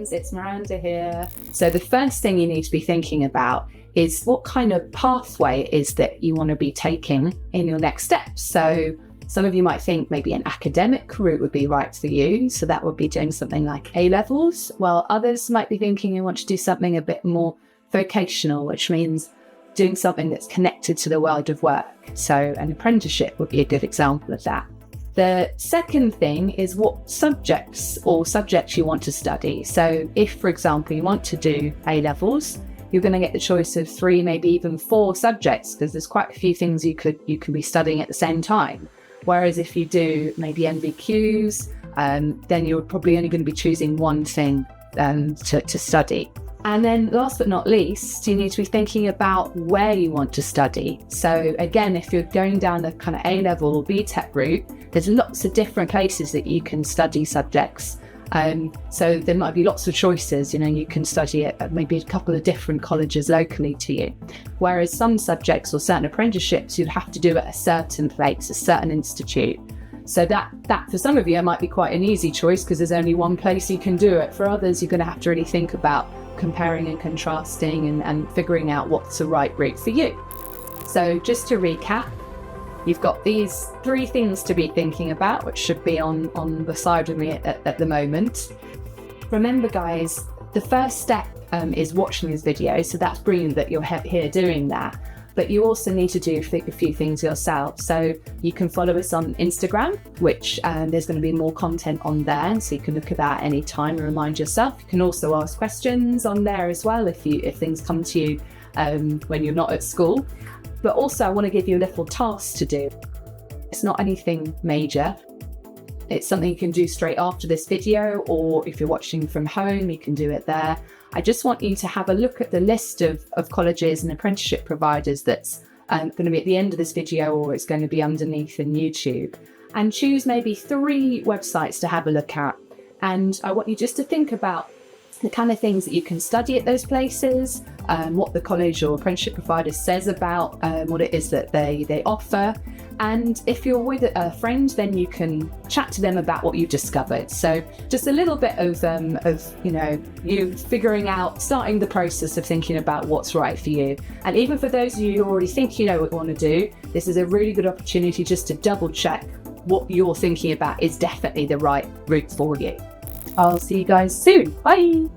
friends, it's Miranda here. So the first thing you need to be thinking about is what kind of pathway it is that you want to be taking in your next steps. So some of you might think maybe an academic route would be right for you. So that would be doing something like A-levels, while others might be thinking you want to do something a bit more vocational, which means doing something that's connected to the world of work. So an apprenticeship would be a good example of that. The second thing is what subjects you want to study. So if, for example, you want to do A-levels, you're going to get the choice of 3, maybe even 4 subjects, because there's quite a few things you can be studying at the same time. Whereas if you do maybe NVQs, then you're probably only going to be choosing one thing to study. And then last but not least, you need to be thinking about where you want to study. So again, if you're going down the kind of A-level or BTEC route, there's lots of different places that you can study subjects. So there might be lots of choices, you can study at maybe a couple of different colleges locally to you. Whereas some subjects or certain apprenticeships, you'd have to do at a certain place, a certain institute. So that for some of you, it might be quite an easy choice because there's only one place you can do it. For others, you're going to have to really think about comparing and contrasting and figuring out what's the right route for you. So just to recap, you've got these 3 things to be thinking about, which should be on the side of me at the moment. Remember, guys, the first step is watching this video. So that's brilliant that you're here doing that. But you also need to do a few things yourself. So you can follow us on Instagram, which there's going to be more content on there. So you can look at that any time and remind yourself. You can also ask questions on there as well if things come to you when you're not at school. But also I want to give you a little task to do. It's not anything major. It's something you can do straight after this video, or if you're watching from home, you can do it there. I just want you to have a look at the list of colleges and apprenticeship providers that's going to be at the end of this video, or it's going to be underneath in YouTube, and choose maybe 3 websites to have a look at. And I want you just to think about the kind of things that you can study at those places, what the college or apprenticeship provider says about what it is that they offer. And if you're with a friend, then you can chat to them about what you've discovered. So just a little bit of you figuring out, starting the process of thinking about what's right for you. And even for those of you who already think you know what you want to do, this is a really good opportunity just to double check what you're thinking about is definitely the right route for you. I'll see you guys soon. Bye.